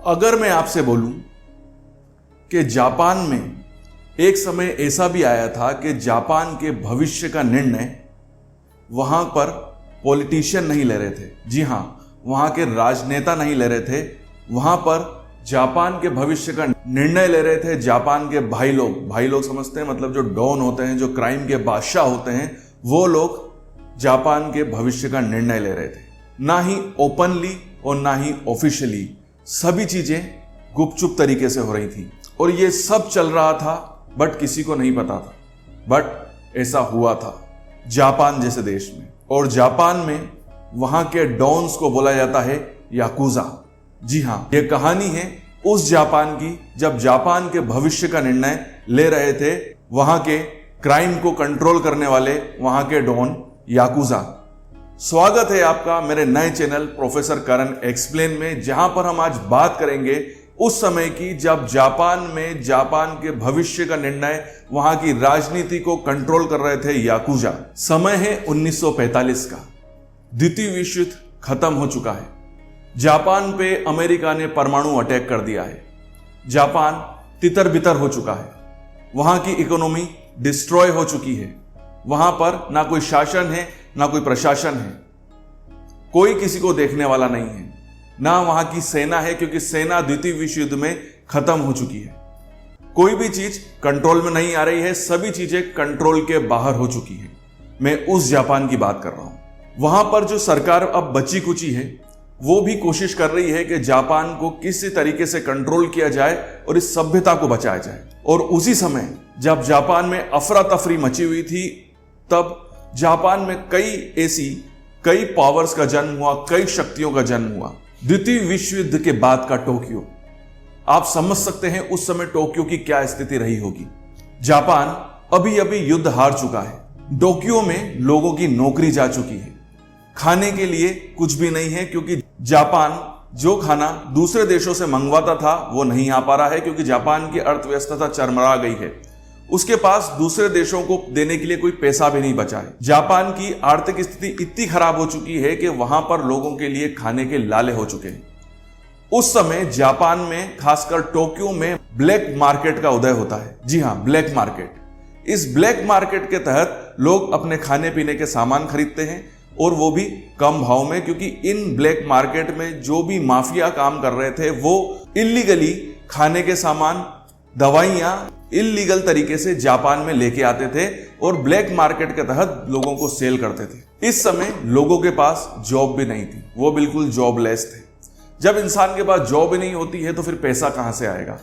अगर मैं आपसे बोलूं कि जापान में एक समय ऐसा भी आया था कि जापान के भविष्य का निर्णय वहां पर पॉलिटिशियन नहीं ले रहे थे। जी हां, वहां के राजनेता नहीं ले रहे थे। वहां पर जापान के भविष्य का निर्णय ले रहे थे जापान के भाई लोग। भाई लोग समझते हैं, मतलब जो डॉन होते हैं, जो क्राइम के बादशाह होते हैं, वो लोग जापान के भविष्य का निर्णय ले रहे थे। ना ही ओपनली और ना ही ऑफिशियली, सभी चीजें गुपचुप तरीके से हो रही थी और ये सब चल रहा था, बट किसी को नहीं पता था। बट ऐसा हुआ था जापान जैसे देश में, और जापान में वहां के डॉन्स को बोला जाता है याकुजा। जी हां, यह कहानी है उस जापान की जब जापान के भविष्य का निर्णय ले रहे थे वहां के क्राइम को कंट्रोल करने वाले वहां के डॉन याकुजा। स्वागत है आपका मेरे नए चैनल प्रोफेसर करण एक्सप्लेन में, जहां पर हम आज बात करेंगे उस समय की जब जापान में जापान के भविष्य का निर्णय वहां की राजनीति को कंट्रोल कर रहे थे याकुजा। समय है 1945 का। द्वितीय विश्व युद्ध खत्म हो चुका है। जापान पे अमेरिका ने परमाणु अटैक कर दिया है। जापान तितर बितर हो चुका है। वहां की इकोनॉमी डिस्ट्रॉय हो चुकी है। वहां पर ना कोई शासन है, ना कोई प्रशासन है। कोई किसी को देखने वाला नहीं है। ना वहां की सेना है, क्योंकि सेना द्वितीय विश्व युद्ध में खत्म हो चुकी है। कोई भी चीज कंट्रोल में नहीं आ रही है। सभी चीजें कंट्रोल के बाहर हो चुकी है। मैं उस जापान की बात कर रहा हूं। वहां पर जो सरकार अब बची कुची है, वो भी कोशिश कर रही है कि जापान को किसी तरीके से कंट्रोल किया जाए और इस सभ्यता को बचाया जाए। और उसी समय जब जापान में अफरा तफरी मची हुई थी, तब जापान में कई पावर्स का जन्म हुआ, कई शक्तियों का जन्म हुआ। द्वितीय विश्व युद्ध के बाद का टोक्यो, आप समझ सकते हैं उस समय टोक्यो की क्या स्थिति रही होगी। जापान अभी अभी युद्ध हार चुका है। टोक्यो में लोगों की नौकरी जा चुकी है। खाने के लिए कुछ भी नहीं है, क्योंकि जापान जो खाना दूसरे देशों से मंगवाता था वो नहीं आ पा रहा है, क्योंकि जापान की अर्थव्यवस्था चरमरा गई है। उसके पास दूसरे देशों को देने के लिए कोई पैसा भी नहीं बचा है। जापान की आर्थिक स्थिति इतनी खराब हो चुकी है कि वहां पर लोगों के लिए खाने के लाले हो चुके हैं। उस समय जापान में, खासकर टोक्यो में, ब्लैक मार्केट का उदय होता है। जी हां, ब्लैक मार्केट। इस ब्लैक मार्केट के तहत लोग अपने खाने पीने के सामान खरीदते हैं, और वो भी कम भाव में, क्योंकि इन ब्लैक मार्केट में जो भी माफिया काम कर रहे थे वो इल्लीगली खाने के सामान, दवाइयां इल्लीगल तरीके से जापान में लेके आते थे और ब्लैक मार्केट के तहत लोगों को सेल करते थे। इस समय लोगों के पास जॉब भी नहीं थी, वो बिल्कुल जॉबलेस थे। जब इंसान के पास जॉब ही नहीं होती है तो फिर पैसा कहां से आएगा।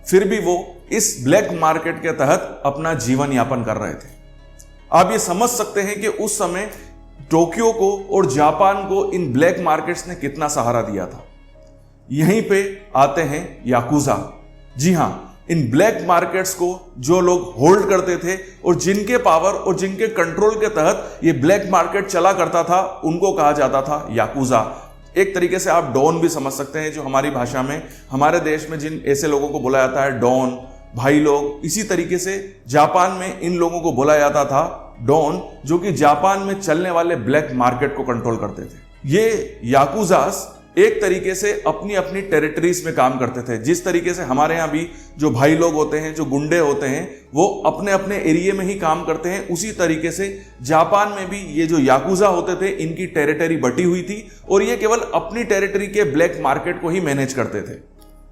फिर भी वो इस ब्लैक मार्केट के तहत अपना जीवन यापन कर रहे थे। आप ये समझ सकते हैं कि उस समय टोक्यो को और जापान को इन ब्लैक मार्केट्स ने कितना सहारा दिया था। यहीं पे आते हैं याकुजा। जी हां, इन ब्लैक मार्केट्स को जो लोग होल्ड करते थे और जिनके पावर और जिनके कंट्रोल के तहत ये ब्लैक मार्केट चला करता था, उनको कहा जाता था याकुजा। एक तरीके से आप डॉन भी समझ सकते हैं, जो हमारी भाषा में, हमारे देश में जिन ऐसे लोगों को बोला जाता है डॉन, भाई लोग। इसी तरीके से जापान में इन लोगों को बोला जाता था डॉन, जो कि जापान में चलने वाले ब्लैक मार्केट को कंट्रोल करते थे। ये याकुजास एक तरीके से अपनी अपनी टेरिटरीज में काम करते थे। जिस तरीके से हमारे यहाँ भी जो भाई लोग होते हैं, जो गुंडे होते हैं, वो अपने अपने एरिया में ही काम करते हैं, उसी तरीके से जापान में भी ये जो याकुजा होते थे, इनकी टेरिटरी बटी हुई थी और ये केवल अपनी टेरिटरी के ब्लैक मार्केट को ही मैनेज करते थे।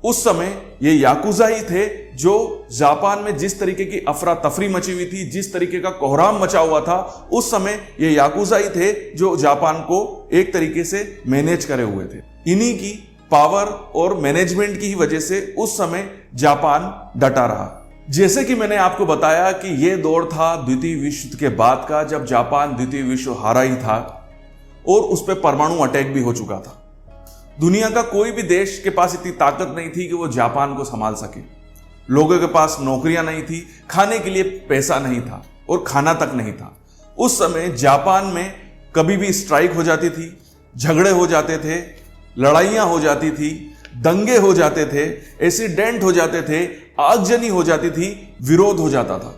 उस समय ये याकुजा ही थे जो जापान में जिस तरीके की अफरा तफरी मची हुई थी, जिस तरीके का कोहराम मचा हुआ था, उस समय ये याकुजा ही थे जो जापान को एक तरीके से मैनेज करे हुए थे। इन्हीं की पावर और मैनेजमेंट की ही वजह से उस समय जापान डटा रहा। जैसे कि मैंने आपको बताया कि यह दौर था द्वितीय विश्व युद्ध के बाद का, जब जापान द्वितीय विश्व हारा ही था और उस पर परमाणु अटैक भी हो चुका था। दुनिया का कोई भी देश के पास इतनी ताकत नहीं थी कि वो जापान को संभाल सके। लोगों के पास नौकरियां नहीं थी, खाने के लिए पैसा नहीं था और खाना तक नहीं था। उस समय जापान में कभी भी स्ट्राइक हो जाती थी, झगड़े हो जाते थे, लड़ाइयां हो जाती थी, दंगे हो जाते थे, एक्सीडेंट हो जाते थे, आगजनी हो जाती थी, विरोध हो जाता था।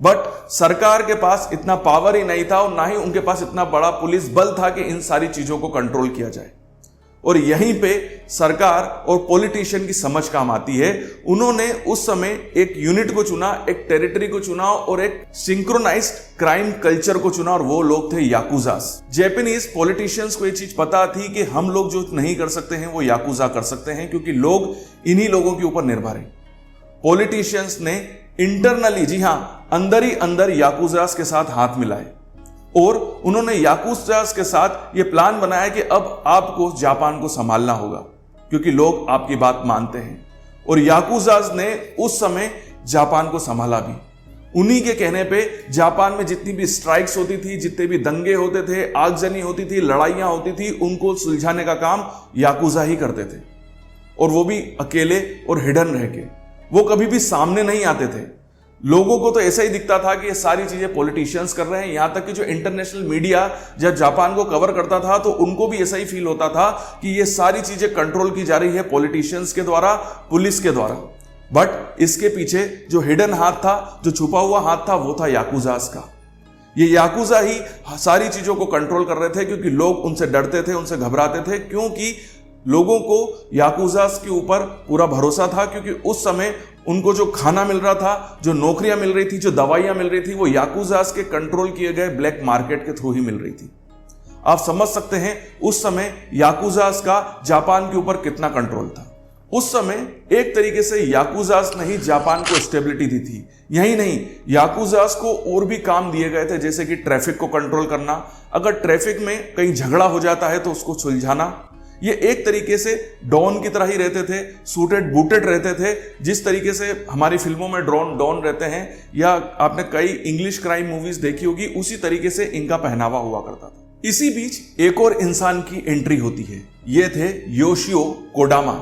बट सरकार के पास इतना पावर ही नहीं था और ना ही उनके पास इतना बड़ा पुलिस बल था कि इन सारी चीजों को कंट्रोल किया जाए। और यहीं पे सरकार और पॉलिटिशियन की समझ काम आती है। उन्होंने उस समय एक यूनिट को चुना, एक टेरिटरी को चुना और एक सिंक्रोनाइज्ड क्राइम कल्चर को चुना, और वो लोग थे याकुजास। जापानीज पॉलिटिशियंस को ये चीज पता थी कि हम लोग जो नहीं कर सकते हैं वो याकुजा कर सकते हैं, क्योंकि लोग इन्हीं लोगों के ऊपर निर्भर हैं। पॉलिटिशियंस ने इंटरनली, जी हां, अंदर ही अंदर याकुजास के साथ हाथ मिलाए और उन्होंने याकुजास के साथ ये प्लान बनाया कि अब आपको जापान को संभालना होगा, क्योंकि लोग आपकी बात मानते हैं। और याकुजास ने उस समय जापान को संभाला भी। उन्हीं के कहने पे जापान में जितनी भी स्ट्राइक्स होती थी, जितने भी दंगे होते थे, आगजनी होती थी, लड़ाइयां होती थी, उनको सुलझाने का काम याकुजा ही करते थे, और वो भी अकेले और हिडन रह के। वो कभी भी सामने नहीं आते थे। लोगों को तो ऐसा ही दिखता था कि ये सारी चीजें पॉलिटिशियंस कर रहे हैं। यहां तक कि जो इंटरनेशनल मीडिया जब जापान को कवर करता था तो उनको भी ऐसा ही फील होता था कि ये सारी चीजें कंट्रोल की जा रही है पॉलिटिशियंस के द्वारा, पुलिस के द्वारा। बट इसके पीछे जो हिडन हाथ था, जो छुपा हुआ हाथ था, वो था याकुजास का। ये याकुजा ही सारी चीजों को कंट्रोल कर रहे थे, क्योंकि लोग उनसे डरते थे, उनसे घबराते थे, क्योंकि लोगों को याकुजास के ऊपर पूरा भरोसा था। क्योंकि उस समय उनको जो खाना मिल रहा था, जो नौकरियां मिल रही थी, जो दवाइयां मिल रही थी, वो याकुजास के कंट्रोल किए गए ब्लैक मार्केट के थ्रू ही मिल रही थी। आप समझ सकते हैं उस समय याकुजास का जापान के ऊपर कितना कंट्रोल था। उस समय एक तरीके से याकुजास ने ही जापान को स्टेबिलिटी दी थी। यही नहीं, याकुजास को और भी काम दिए गए थे, जैसे कि ट्रैफिक को कंट्रोल करना। अगर ट्रैफिक में कहीं झगड़ा हो जाता है तो उसको सुलझाना। ये एक तरीके से डॉन की तरह ही रहते थे, सूटेड बूटेड रहते थे। जिस तरीके से हमारी फिल्मों में डॉन रहते हैं, या आपने कई इंग्लिश क्राइम मूवीज देखी होगी, उसी तरीके से इनका पहनावा हुआ करता था। इसी बीच एक और इंसान की एंट्री होती है। ये थे योशियो कोडामा।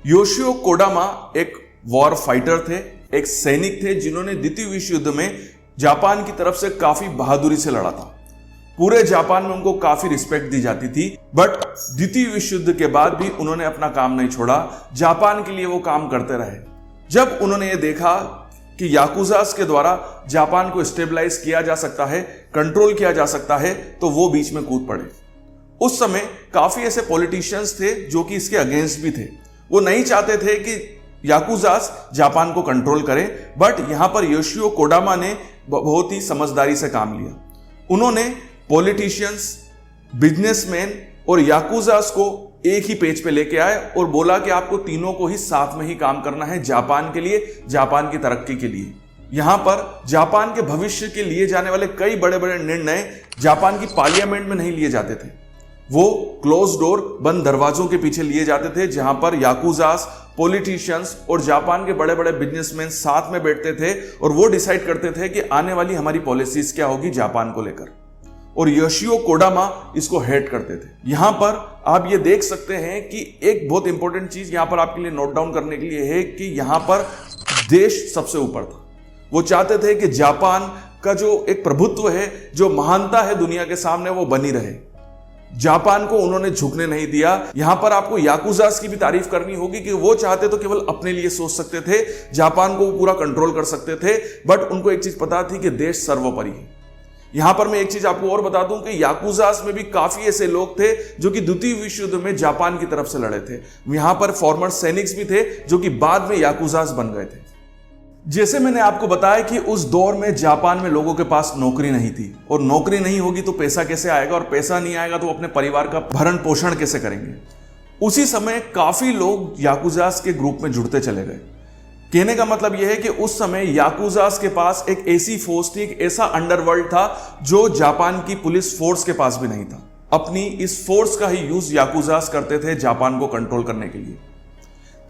योशियो कोडामा एक वॉर फाइटर थे, एक सैनिक थे, जिन्होंने द्वितीय विश्व युद्ध में जापान की तरफ से काफी बहादुरी से लड़ा था। पूरे जापान में उनको काफी रिस्पेक्ट दी जाती थी। बट द्वितीय विश्व युद्ध के बाद भी उन्होंने अपना काम नहीं छोड़ा, जापान के लिए वो काम करते रहे। जब उन्होंने ये देखा कि याकुजास के द्वारा जापान को स्टेबलाइज किया जा सकता है, कंट्रोल किया जा सकता है, तो वो बीच में कूद पड़े। उस समय काफी ऐसे पॉलिटिशियंस थे जो कि इसके अगेंस्ट भी थे। वो नहीं चाहते थे कि याकुजास जापान को कंट्रोल करे। बट यहां पर योशियो कोडामा ने बहुत ही समझदारी से काम लिया। उन्होंने पॉलिटिशियंस, बिजनेसमैन और याकुजास को एक ही पेज पे लेके आए और बोला कि आपको तीनों को ही साथ में ही काम करना है, जापान के लिए, जापान की तरक्की के लिए। यहां पर जापान के भविष्य के लिए जाने वाले कई बड़े बड़े निर्णय जापान की पार्लियामेंट में नहीं लिए जाते थे। वो क्लोज डोर, बंद दरवाजों के पीछे लिए जाते थे, जहां पर याकुजास, पॉलिटिशियंस और जापान के बड़े बड़े बिजनेसमैन साथ में बैठते थे और वो डिसाइड करते थे कि आने वाली हमारी पॉलिसीज क्या होगी जापान को लेकर। और योशियो कोडामा इसको हेड करते थे। यहां पर आप ये देख सकते हैं कि एक बहुत इंपॉर्टेंट चीज यहां पर आपके लिए नोट डाउन करने के लिए है कि यहां पर देश सबसे ऊपर था। वो चाहते थे कि जापान का जो एक प्रभुत्व है, जो महानता है दुनिया के सामने, वो बनी रहे। जापान को उन्होंने झुकने नहीं दिया। यहां पर आपको याकुजास की भी तारीफ करनी होगी कि वो चाहते तो केवल अपने लिए सोच सकते थे, जापान को पूरा कंट्रोल कर सकते थे। बट उनको एक चीज पता थी कि देश सर्वोपरि है। यहां पर मैं एक चीज आपको और बता दूं कि याकुजास में भी काफी ऐसे लोग थे जो कि द्वितीय विश्व युद्ध में जापान की तरफ से लड़े थे। यहां पर फॉर्मर सैनिक्स भी थे जो कि बाद में याकुजास बन गए थे। जैसे मैंने आपको बताया कि उस दौर में जापान में लोगों के पास नौकरी नहीं थी, और नौकरी नहीं होगी तो पैसा कैसे आएगा, और पैसा नहीं आएगा तो अपने परिवार का भरण पोषण कैसे करेंगे। उसी समय काफी लोग याकुजास के ग्रुप में जुड़ते चले गए। कहने का मतलब यह है कि उस समय याकुजास के पास एक ऐसी फोर्स थी, एक ऐसा अंडरवर्ल्ड था जो जापान की पुलिस फोर्स के पास भी नहीं था। अपनी इस फोर्स का ही यूज याकुजास करते थे जापान को कंट्रोल करने के लिए।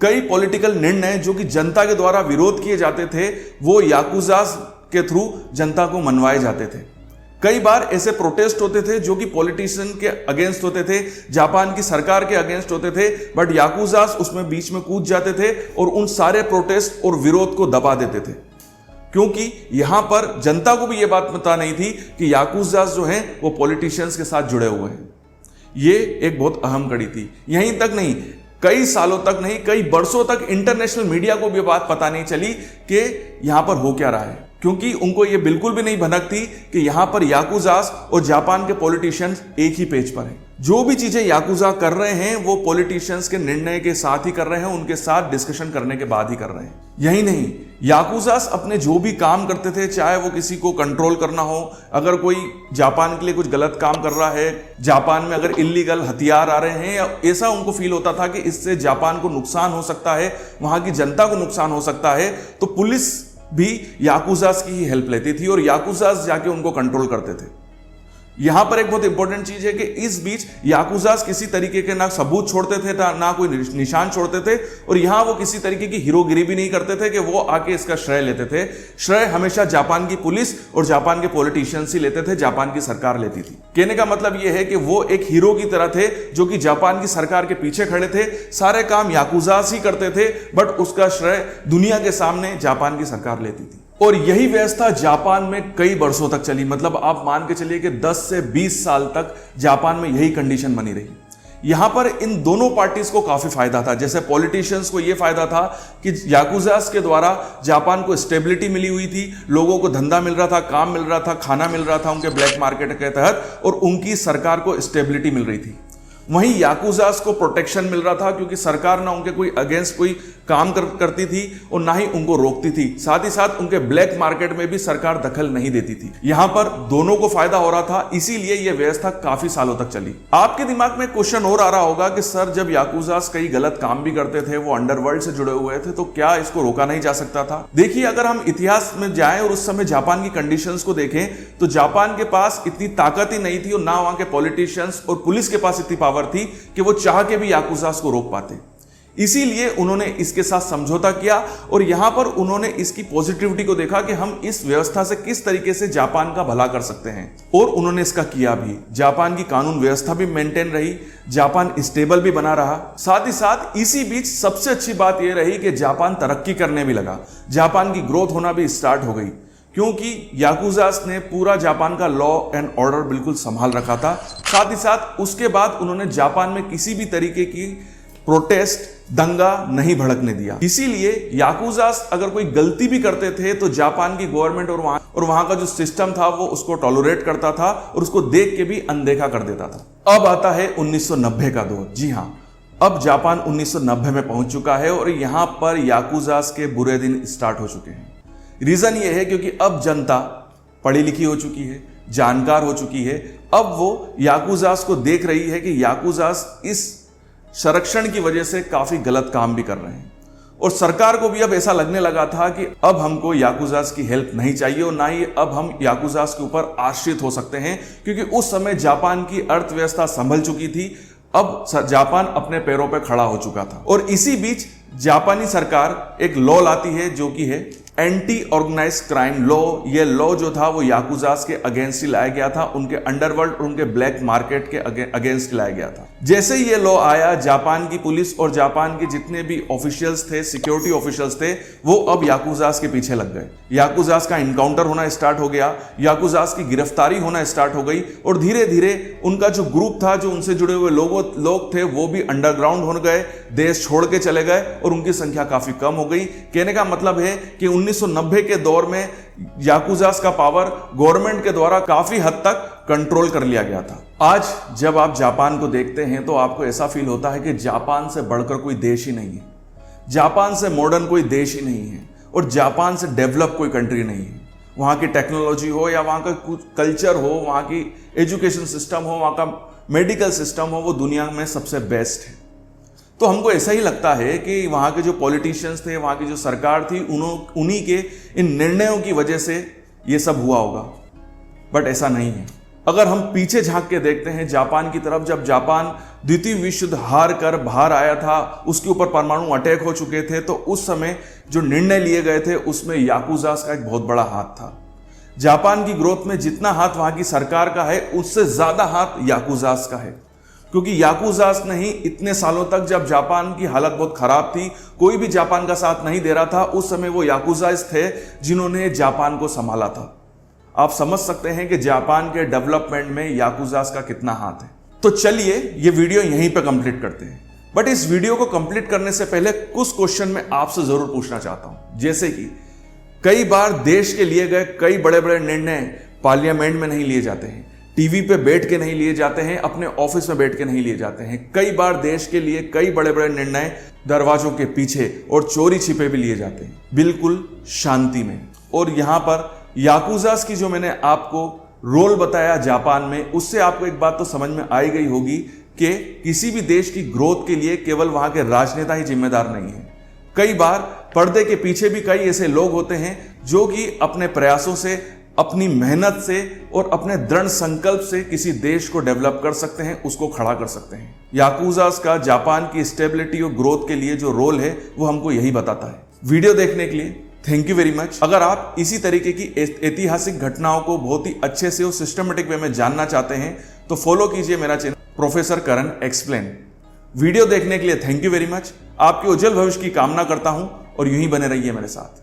कई पॉलिटिकल निर्णय जो कि जनता के द्वारा विरोध किए जाते थे, वो याकुजास के थ्रू जनता को मनवाए जाते थे। कई बार ऐसे प्रोटेस्ट होते थे जो कि पॉलिटिशियन के अगेंस्ट होते थे, जापान की सरकार के अगेंस्ट होते थे। बट याकुजास उसमें बीच में कूद जाते थे और उन सारे प्रोटेस्ट और विरोध को दबा देते थे, क्योंकि यहां पर जनता को भी यह बात पता नहीं थी कि याकुजास जो हैं वो पॉलिटिशियंस के साथ जुड़े हुए हैं। ये एक बहुत अहम कड़ी थी। यहीं तक नहीं, कई सालों तक नहीं, कई वर्षों तक इंटरनेशनल मीडिया को भी बात पता नहीं चली कि यहां पर हो क्या रहा है, क्योंकि उनको ये बिल्कुल भी नहीं भनक थी कि यहां पर याकुजास और जापान के पॉलिटिशियंस एक ही पेज पर हैं। जो भी चीजें याकुजा कर रहे हैं वो पॉलिटिशियंस के निर्णय के साथ ही कर रहे हैं, उनके साथ डिस्कशन करने के बाद ही कर रहे हैं। यही नहीं, याकुजास अपने जो भी काम करते थे, चाहे वो किसी को कंट्रोल करना हो, अगर कोई जापान के लिए कुछ गलत काम कर रहा है, जापान में अगर इलीगल हथियार आ रहे हैं या ऐसा उनको फील होता था कि इससे जापान को नुकसान हो सकता है, वहां की जनता को नुकसान हो सकता है, तो पुलिस भी याकुजास की ही हेल्प लेती थी और याकुजास जाके उनको कंट्रोल करते थे। यहां पर एक बहुत इंपॉर्टेंट चीज है कि इस बीच याकुजास किसी तरीके के ना सबूत छोड़ते थे, ना कोई निशान छोड़ते थे, और यहां वो किसी तरीके की हीरोगिरी भी नहीं करते थे कि वो आके इसका श्रेय लेते थे। श्रेय हमेशा जापान की पुलिस और जापान के पॉलिटिशियंस ही लेते थे, जापान की सरकार लेती थी। कहने का मतलब यह है कि वो एक हीरो की तरह थे जो कि जापान की सरकार के पीछे खड़े थे, सारे काम याकुजास ही करते थे, बट उसका श्रेय दुनिया के सामने जापान की सरकार लेती थी। और यही व्यवस्था जापान में कई वर्षों तक चली। मतलब आप मान के चलिए कि 10 से 20 साल तक जापान में यही कंडीशन बनी रही। यहां पर इन दोनों पार्टीज को काफी फायदा था। जैसे पॉलिटिशियंस को यह फायदा था कि याकुजास के द्वारा जापान को स्टेबिलिटी मिली हुई थी, लोगों को धंधा मिल रहा था, काम मिल रहा था, खाना मिल रहा था उनके ब्लैक मार्केट के तहत, और उनकी सरकार को स्टेबिलिटी मिल रही थी। वहीं याकुजास को प्रोटेक्शन मिल रहा था क्योंकि सरकार ना उनके कोई अगेंस्ट कोई काम करती थी और ना ही उनको रोकती थी। साथ ही साथ उनके ब्लैक मार्केट में भी सरकार दखल नहीं देती थी। यहां पर दोनों को फायदा हो रहा था, इसीलिए यह व्यवस्था काफी सालों तक चली। आपके दिमाग में क्वेश्चन और आ रहा होगा कि सर, जब याकुजास कई गलत काम भी करते थे, वो अंडरवर्ल्ड से जुड़े हुए थे, तो क्या इसको रोका नहीं जा सकता था? देखिए, अगर हम इतिहास में जाएं और उस समय जापान की कंडीशंस को देखें तो जापान के पास इतनी ताकत ही नहीं थी और ना वहां के पॉलिटिशियंस और पुलिस के पास इतनी पावर थी कि वो चाह के भी याकुजास को रोक पाते। इसीलिए उन्होंने इसके साथ समझौता किया और यहां पर उन्होंने इसकी पॉजिटिविटी को देखा कि हम इस व्यवस्था से किस तरीके से जापान का भला कर सकते हैं, और उन्होंने इसका किया भी। जापान की कानून व्यवस्था भी मेंटेन रही, जापान स्टेबल भी बना रहा। साथ ही साथ इसी बीच सबसे अच्छी बात यह रही कि जापान तरक्की करने भी लगा, जापान की ग्रोथ होना भी स्टार्ट हो गई, क्योंकि याकुजास ने पूरा जापान का लॉ एंड ऑर्डर बिल्कुल संभाल रखा था। साथ ही साथ उसके बाद उन्होंने जापान में किसी भी तरीके की प्रोटेस्ट, दंगा नहीं भड़कने दिया। इसीलिए याकुजास अगर कोई गलती भी करते थे तो जापान की गवर्नमेंट और वहां का जो सिस्टम था वो उसको टॉलरेट करता था और उसको देख के भी अनदेखा कर देता था। अब आता है 1990 का दौर। जी हां, अब जापान 1990 में पहुंच चुका है और यहां पर याकुजास के बुरे दिन स्टार्ट हो चुके हैं। रीजन ये है क्योंकि अब जनता पढ़ी लिखी हो चुकी है, जानकार हो चुकी है। अब वो याकुजास को देख रही है कि याकुजास इस संरक्षण की वजह से काफी गलत काम भी कर रहे हैं, और सरकार को भी अब ऐसा लगने लगा था कि अब हमको याकुजास की हेल्प नहीं चाहिए और ना ही अब हम याकुजास के ऊपर आश्रित हो सकते हैं, क्योंकि उस समय जापान की अर्थव्यवस्था संभल चुकी थी। अब जापान अपने पैरों पर खड़ा हो चुका था। और इसी बीच जापानी सरकार एक लॉ लाती है जो कि है एंटी ऑर्गेनाइज क्राइम लॉ। ये लॉ जो था वो याकुजास के अगेंस्ट ही लाया गया था, उनके अंडरवर्ल्ड और उनके ब्लैक मार्केट के अगेंस्ट लाया गया था। जैसे ही ये लॉ आया, जापान की पुलिस और जापान के जितने भी ऑफिशियल्स थे, सिक्योरिटी ऑफिशियल्स थे, वो अब याकुजास के पीछे लग गए। याकुजास का इनकाउंटर होना स्टार्ट हो गया, याकुजास की गिरफ्तारी होना स्टार्ट हो गई, और धीरे धीरे उनका जो ग्रुप था, जो उनसे जुड़े हुए लोग थे, वो भी अंडरग्राउंड हो गए, देश छोड़ के चले गए और उनकी संख्या काफी कम हो गई। कहने का मतलब है कि 1990 के दौर में याकुजास का पावर गवर्नमेंट के द्वारा काफी हद तक कंट्रोल कर लिया गया था। आज जब आप जापान को देखते हैं तो आपको ऐसा फील होता है कि जापान से बढ़कर कोई देश ही नहीं है, जापान से मॉडर्न कोई देश ही नहीं है, और जापान से डेवलप कोई कंट्री नहीं है। वहां की टेक्नोलॉजी हो या वहां का कल्चर हो, वहां की एजुकेशन सिस्टम हो, वहां का मेडिकल सिस्टम हो, वो दुनिया में सबसे बेस्ट है। तो हमको ऐसा ही लगता है कि वहां के जो पॉलिटिशियंस थे, वहां की जो सरकार थी, उन्हीं के इन निर्णयों की वजह से ये सब हुआ होगा, बट ऐसा नहीं है। अगर हम पीछे झांक के देखते हैं जापान की तरफ, जब जापान द्वितीय विश्व युद्ध हार कर बाहर आया था, उसके ऊपर परमाणु अटैक हो चुके थे, तो उस समय जो निर्णय लिए गए थे उसमें याकुजास का एक बहुत बड़ा हाथ था। जापान की ग्रोथ में जितना हाथ वहां की सरकार का है, उससे ज्यादा हाथ याकुजास का है, क्योंकि याकुजास ने ही इतने सालों तक, जब जापान की हालत बहुत खराब थी, कोई भी जापान का साथ नहीं दे रहा था, उस समय वो याकुजास थे जिन्होंने जापान को संभाला था। आप समझ सकते हैं कि जापान के डेवलपमेंट में याकुजास का कितना हाथ है। तो चलिए ये वीडियो यहीं पे कंप्लीट करते हैं, बट इस वीडियो को कंप्लीट करने से पहले कुछ क्वेश्चन मैं आपसे जरूर पूछना चाहता हूं, जैसे कि कई बार देश के लिए गए कई बड़े बड़े निर्णय पार्लियामेंट में नहीं लिए जाते हैं, टीवी पे बैठ के नहीं लिए जाते हैं, अपने ऑफिस में बैठ के नहीं लिए जाते हैं। कई बार देश के लिए कई बड़े बड़े निर्णय दरवाजों के पीछे और चोरी छिपे भी लिए जाते हैं, बिल्कुल शांति में। और यहां पर याकुजास की जो मैंने आपको रोल बताया जापान में, उससे आपको एक बात तो समझ में आई गई होगी कि किसी भी देश की ग्रोथ के लिए केवल वहां के राजनेता ही जिम्मेदार नहीं है। कई बार पर्दे के पीछे भी कई ऐसे लोग होते हैं जो कि अपने प्रयासों से, अपनी मेहनत से और अपने दृढ़ संकल्प से किसी देश को डेवलप कर सकते हैं, उसको खड़ा कर सकते हैं। याकुजास का जापान की स्टेबिलिटी और ग्रोथ के लिए जो रोल है वो हमको यही बताता है। वीडियो देखने के लिए थैंक यू वेरी मच। अगर आप इसी तरीके की ऐतिहासिक घटनाओं को बहुत ही अच्छे से और सिस्टमेटिक वे में जानना चाहते हैं तो फॉलो कीजिए मेरा चैनल प्रोफेसर करण एक्सप्लेन। वीडियो देखने के लिए थैंक यू वेरी मच। आपके उज्जवल भविष्य की कामना करता हूं और यूं ही बने रहिए मेरे साथ।